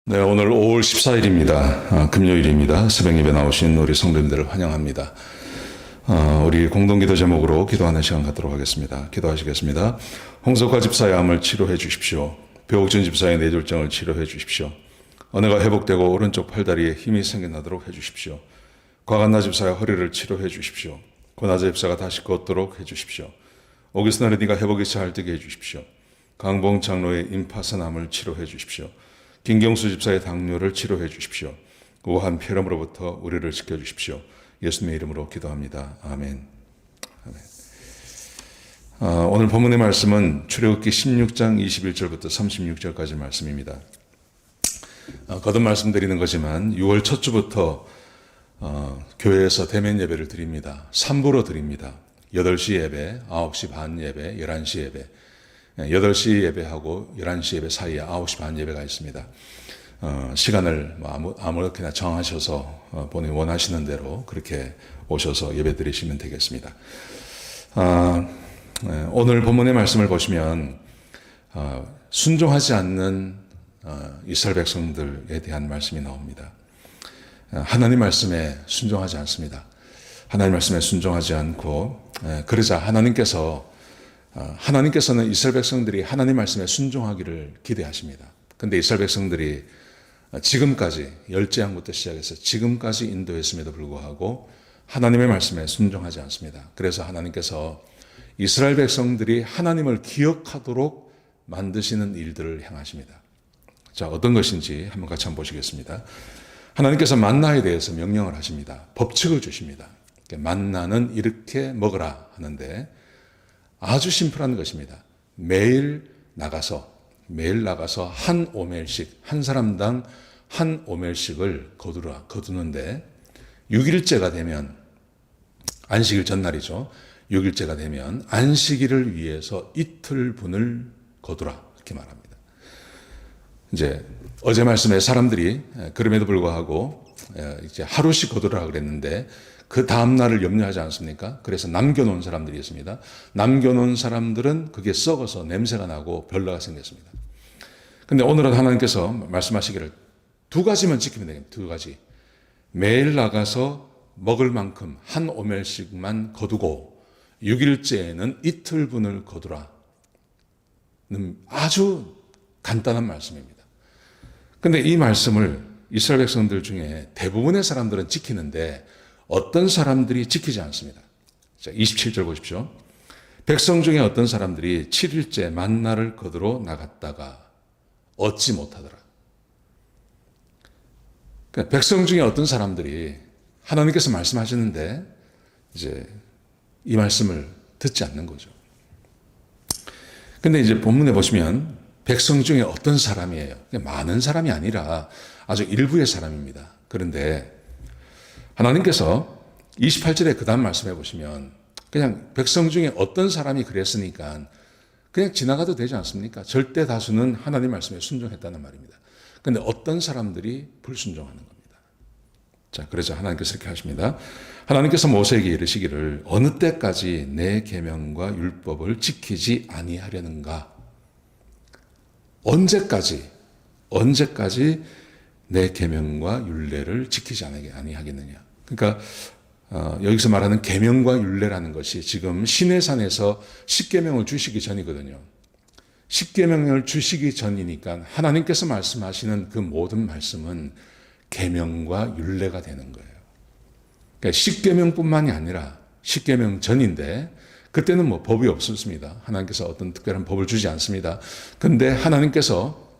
네, 오늘 5월 14일입니다. 금요일입니다. 새벽 예배 나오신 우리 성도님들을 환영합니다. 우리 공동기도 제목으로 기도하는 시간 갖도록 하겠습니다. 기도하시겠습니다. 홍석화 집사의 암을 치료해 주십시오. 배옥준 집사의 뇌졸중을 치료해 주십시오. 언어가 회복되고 오른쪽 팔다리에 힘이 생겨나도록 해 주십시오. 과간나 집사의 허리를 치료해 주십시오. 고나자 집사가 다시 걷도록 해 주십시오. 오기스 나르디가 회복이 잘 되게 해 주십시오. 강봉 장로의 임파선암을 치료해 주십시오. 김경수 집사의 당뇨를 치료해 주십시오. 우한 폐렴으로부터 우리를 지켜주십시오. 예수님의 이름으로 기도합니다. 아멘. 오늘 본문의 말씀은 출애굽기 16장 21절부터 36절까지 말씀입니다. 거듭 말씀드리는 거지만 6월 첫 주부터 교회에서 대면 예배를 드립니다. 3부로 드립니다. 8시 예배, 9시 반 예배, 11시 예배. 8시 예배하고 11시 예배 사이에 9시 반 예배가 있습니다. 시간을 아무렇게나 정하셔서 본인이 원하시는 대로 그렇게 오셔서 예배 드리시면 되겠습니다. 오늘 본문의 말씀을 보시면 순종하지 않는 이스라엘 백성들에 대한 말씀이 나옵니다. 하나님 말씀에 순종하지 않습니다. 하나님 말씀에 순종하지 않고 그러자 하나님께서는 이스라엘 백성들이 하나님 말씀에 순종하기를 기대하십니다. 근데 이스라엘 백성들이 지금까지 열재앙부터 시작해서 지금까지 인도했음에도 불구하고 하나님의 말씀에 순종하지 않습니다. 그래서 하나님께서 이스라엘 백성들이 하나님을 기억하도록 만드시는 일들을 행하십니다. 자, 어떤 것인지 한번 같이 한번 보시겠습니다. 하나님께서 만나에 대해서 명령을 하십니다. 법칙을 주십니다. 만나는 이렇게 먹으라 하는데 아주 심플한 것입니다. 매일 나가서 한 오멜씩, 한 사람당 한 오멜씩을 거두는데 6일째가 되면, 안식일 전날이죠. 6일째가 되면 안식일을 위해서 이틀분을 거두라. 이렇게 말합니다. 이제 어제 말씀에 사람들이 그럼에도 불구하고 이제 하루씩 거두라 그랬는데 그 다음날을 염려하지 않습니까? 그래서 남겨놓은 사람들이 있습니다. 남겨놓은 사람들은 그게 썩어서 냄새가 나고 별나가 생겼습니다. 근데 오늘은 하나님께서 말씀하시기를 두 가지만 지키면 되겠습니다. 두 가지. 매일 나가서 먹을 만큼 한 오멜씩만 거두고 6일째에는 이틀분을 거두라. 아주 간단한 말씀입니다. 근데 이 말씀을 이스라엘 백성들 중에 대부분의 사람들은 지키는데 어떤 사람들이 지키지 않습니다. 자, 27절 보십시오. 백성 중에 어떤 사람들이 7일째 만나를 거두러 나갔다가 얻지 못하더라. 그러니까 백성 중에 어떤 사람들이 하나님께서 말씀하시는데 이제 이 말씀을 듣지 않는 거죠. 근데 이제 본문에 보시면 백성 중에 어떤 사람이에요. 많은 사람이 아니라 아주 일부의 사람입니다. 그런데 하나님께서 28절에 그 다음 말씀해 보시면 그냥 백성 중에 어떤 사람이 그랬으니까 그냥 지나가도 되지 않습니까? 절대 다수는 하나님 말씀에 순종했다는 말입니다. 그런데 어떤 사람들이 불순종하는 겁니다. 자, 그래서 하나님께서 이렇게 하십니다. 하나님께서 모세에게 이르시기를 어느 때까지 내 계명과 율법을 지키지 아니하려는가? 언제까지 내 계명과 율례를 지키지 아니하겠느냐. 그러니까 여기서 말하는 계명과 율례라는 것이 지금 시내산에서 십계명을 주시기 전이거든요. 십계명을 주시기 전이니까 하나님께서 말씀하시는 그 모든 말씀은 계명과 율례가 되는 거예요. 그러니까 십계명뿐만이 아니라 십계명 전인데 그때는 뭐 법이 없었습니다. 하나님께서 어떤 특별한 법을 주지 않습니다. 근데 하나님께서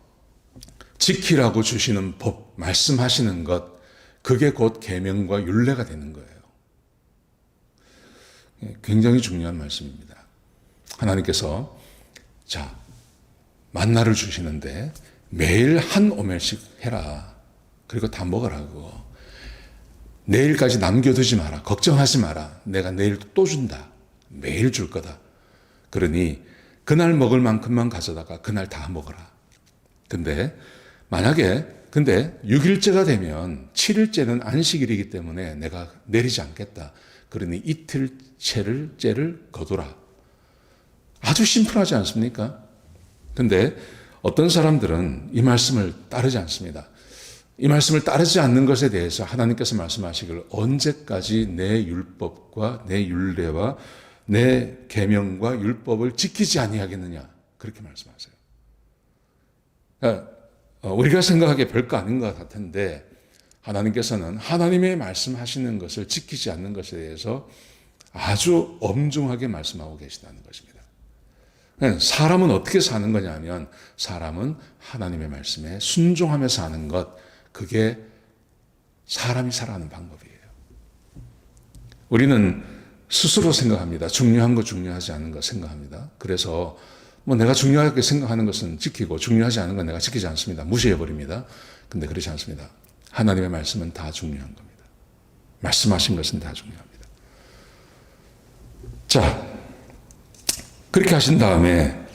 지키라고 주시는 법, 말씀하시는 것, 그게 곧 계명과 율례가 되는 거예요. 굉장히 중요한 말씀입니다. 하나님께서 자, 만나를 주시는데 매일 한 오멜씩 해라. 그리고 다 먹으라고. 내일까지 남겨두지 마라. 걱정하지 마라. 내가 내일 또 준다. 매일 줄 거다. 그러니 그날 먹을 만큼만 가져다가 그날 다 먹어라. 근데 6일째가 되면 7일째는 안식일이기 때문에 내가 내리지 않겠다. 그러니 이틀째를 거두라. 아주 심플하지 않습니까? 근데 어떤 사람들은 이 말씀을 따르지 않습니다. 이 말씀을 따르지 않는 것에 대해서 하나님께서 말씀하시기를 언제까지 내 율법과 내 율례와 내 계명과 율법을 지키지 아니하겠느냐 그렇게 말씀하세요. 그러니까 우리가 생각하기에 별거 아닌 것 같은데 하나님께서는 하나님의 말씀하시는 것을 지키지 않는 것에 대해서 아주 엄중하게 말씀하고 계시다는 것입니다. 사람은 어떻게 사는 거냐면 사람은 하나님의 말씀에 순종하며 사는 것, 그게 사람이 살아가는 방법이에요. 우리는 스스로 생각합니다. 중요한 거 중요하지 않은 거 생각합니다. 그래서 내가 중요하게 생각하는 것은 지키고 중요하지 않은 건 내가 지키지 않습니다. 무시해버립니다. 근데 그렇지 않습니다. 하나님의 말씀은 다 중요한 겁니다. 말씀하신 것은 다 중요합니다. 자, 그렇게 하신 다음에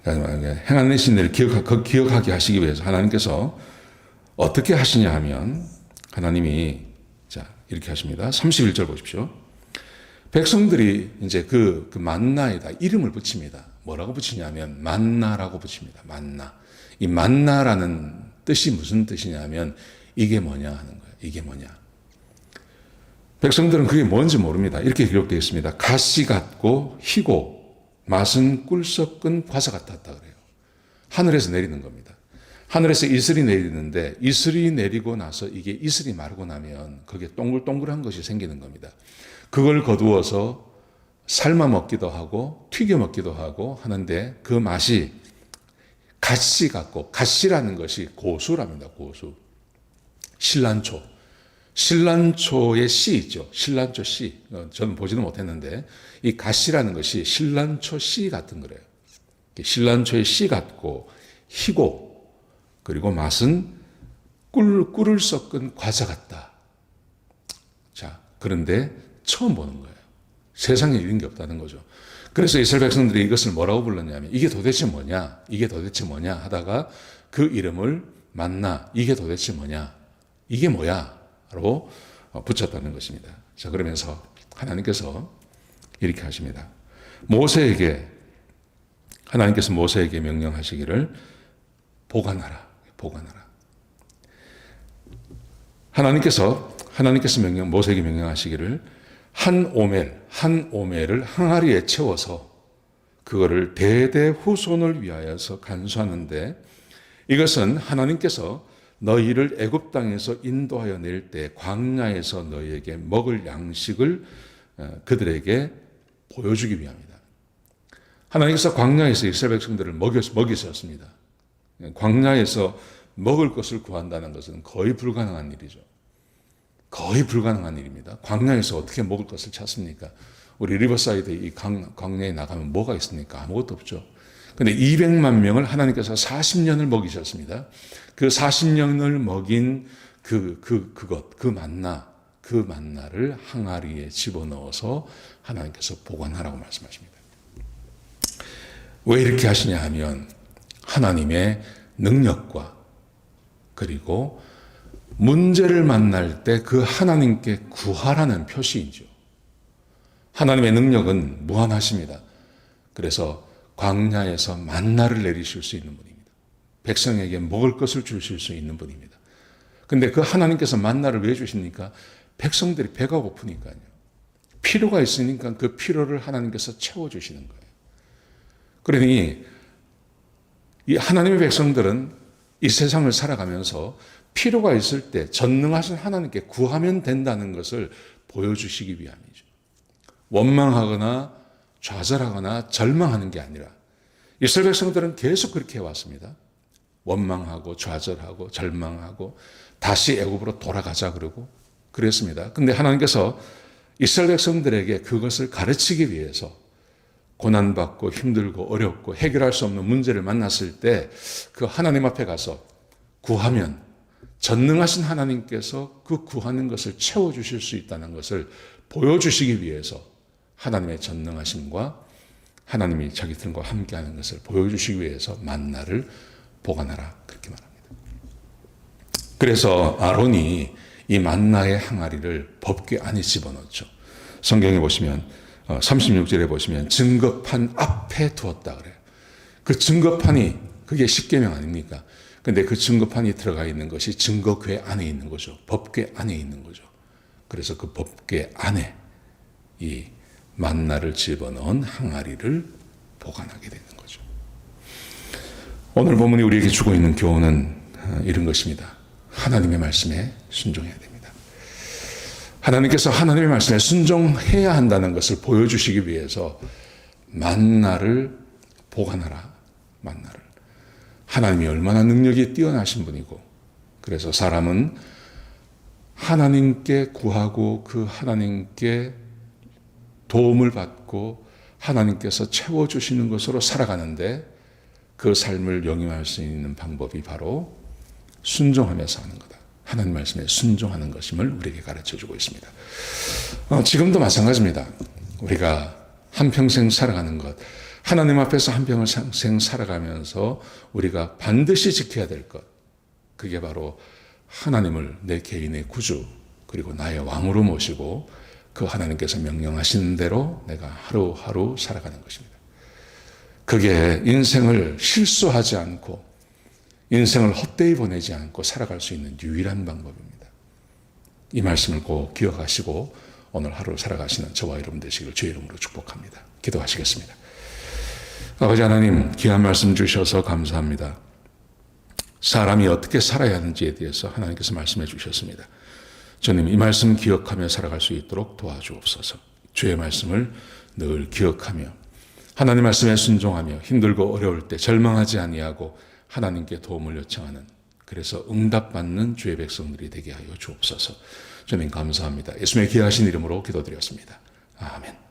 행하는 신을 기억하게 하시기 위해서 하나님께서 어떻게 하시냐 하면 하나님이 이렇게 하십니다. 31절 보십시오. 백성들이 이제 그 만나에다 이름을 붙입니다. 뭐라고 붙이냐면 만나라고 붙입니다. 만나. 이 만나라는 뜻이 무슨 뜻이냐면 이게 뭐냐 하는 거예요. 이게 뭐냐. 백성들은 그게 뭔지 모릅니다. 이렇게 기록되어 있습니다. 가시 같고 희고 맛은 꿀 섞은 과자 같았다 그래요. 하늘에서 내리는 겁니다. 하늘에서 이슬이 내리는데 이슬이 내리고 나서 이게 이슬이 마르고 나면 거기에 동글동글한 것이 생기는 겁니다. 그걸 거두어서 삶아 먹기도 하고 튀겨 먹기도 하고 하는데 그 맛이 가시 같고 가시라는 것이 고수랍니다. 고수. 신란초의 씨 있죠. 신란초 씨. 저는 보지는 못했는데 이 가시라는 것이 신란초 씨 같은 거래요. 신란초의 씨 같고 희고 그리고 맛은 꿀을 섞은 과자 같다. 자, 그런데 처음 보는 거예요. 세상에 이런 게 없다는 거죠. 그래서 이스라엘 백성들이 이것을 뭐라고 불렀냐면 이게 도대체 뭐냐? 이게 도대체 뭐냐? 하다가 그 이름을 만나. 이게 도대체 뭐냐? 이게 뭐야? 로 붙였다는 것입니다. 자, 그러면서 하나님께서 이렇게 하십니다. 하나님께서 모세에게 명령하시기를 보관하라. 하나님께서 모세에게 명령하시기를 한 오멜을 항아리에 채워서 그거를 대대후손을 위하여서 간수하는데 이것은 하나님께서 너희를 애굽 땅에서 인도하여 낼 때 광야에서 너희에게 먹을 양식을 그들에게 보여주기 위함이다. 하나님께서 광야에서 이스라엘 백성들을 먹이셨습니다. 광야에서 먹을 것을 구한다는 것은 거의 불가능한 일이죠. 거의 불가능한 일입니다. 광야에서 어떻게 먹을 것을 찾습니까? 우리 리버사이드 이 광야에 나가면 뭐가 있습니까? 아무것도 없죠. 근데 200만 명을 하나님께서 40년을 먹이셨습니다. 그 40년을 먹인 그 만나를 항아리에 집어넣어서 하나님께서 보관하라고 말씀하십니다. 왜 이렇게 하시냐 하면 하나님의 능력과 그리고 문제를 만날 때 그 하나님께 구하라는 표시이죠. 하나님의 능력은 무한하십니다. 그래서 광야에서 만나를 내리실 수 있는 분입니다. 백성에게 먹을 것을 주실 수 있는 분입니다. 근데 그 하나님께서 만나를 왜 주십니까? 백성들이 배가 고프니까요. 필요가 있으니까 그 필요를 하나님께서 채워주시는 거예요. 그러니 이 하나님의 백성들은 이 세상을 살아가면서 필요가 있을 때 전능하신 하나님께 구하면 된다는 것을 보여주시기 위함이죠. 원망하거나 좌절하거나 절망하는 게 아니라 이스라엘 백성들은 계속 그렇게 해왔습니다. 원망하고 좌절하고 절망하고 다시 애굽으로 돌아가자 그러고 그랬습니다. 근데 하나님께서 이스라엘 백성들에게 그것을 가르치기 위해서 고난받고 힘들고 어렵고 해결할 수 없는 문제를 만났을 때 그 하나님 앞에 가서 구하면 전능하신 하나님께서 그 구하는 것을 채워주실 수 있다는 것을 보여주시기 위해서 하나님의 전능하심과 하나님이 자기들과 함께하는 것을 보여주시기 위해서 만나를 보관하라 그렇게 말합니다. 그래서 아론이 이 만나의 항아리를 법궤 안에 집어넣죠. 성경에 보시면 36절에 보시면 증거판 앞에 두었다 그래요. 그 증거판이 그게 십계명 아닙니까? 근데 그 증거판이 들어가 있는 것이 증거궤 안에 있는 거죠. 법궤 안에 있는 거죠. 그래서 그 법궤 안에 이 만나를 집어넣은 항아리를 보관하게 되는 거죠. 오늘 본문이 우리에게 주고 있는 교훈은 이런 것입니다. 하나님의 말씀에 순종해야 됩니다. 하나님께서 하나님의 말씀에 순종해야 한다는 것을 보여주시기 위해서 만나를 보관하라. 만나를. 하나님이 얼마나 능력이 뛰어나신 분이고, 그래서 사람은 하나님께 구하고 그 하나님께 도움을 받고 하나님께서 채워주시는 것으로 살아가는데, 그 삶을 영위할 수 있는 방법이 바로 순종하면서 하는 거다. 하나님 말씀에 순종하는 것임을 우리에게 가르쳐주고 있습니다. 지금도 마찬가지입니다. 우리가 한평생 살아가는 것, 하나님 앞에서 한평생 살아가면서 우리가 반드시 지켜야 될 것, 그게 바로 하나님을 내 개인의 구주 그리고 나의 왕으로 모시고 그 하나님께서 명령하시는 대로 내가 하루하루 살아가는 것입니다. 그게 인생을 실수하지 않고 인생을 헛되이 보내지 않고 살아갈 수 있는 유일한 방법입니다. 이 말씀을 꼭 기억하시고 오늘 하루 살아가시는 저와 여러분 되시길 주의 이름으로 축복합니다. 기도하시겠습니다. 아버지 하나님, 귀한 말씀 주셔서 감사합니다. 사람이 어떻게 살아야 하는지에 대해서 하나님께서 말씀해 주셨습니다. 주님, 이 말씀 기억하며 살아갈 수 있도록 도와주옵소서. 주의 말씀을 늘 기억하며 하나님 말씀에 순종하며 힘들고 어려울 때 절망하지 아니하고 하나님께 도움을 요청하는, 그래서 응답받는 주의 백성들이 되게 하여 주옵소서. 주님 감사합니다. 예수님의 귀하신 이름으로 기도드렸습니다. 아멘.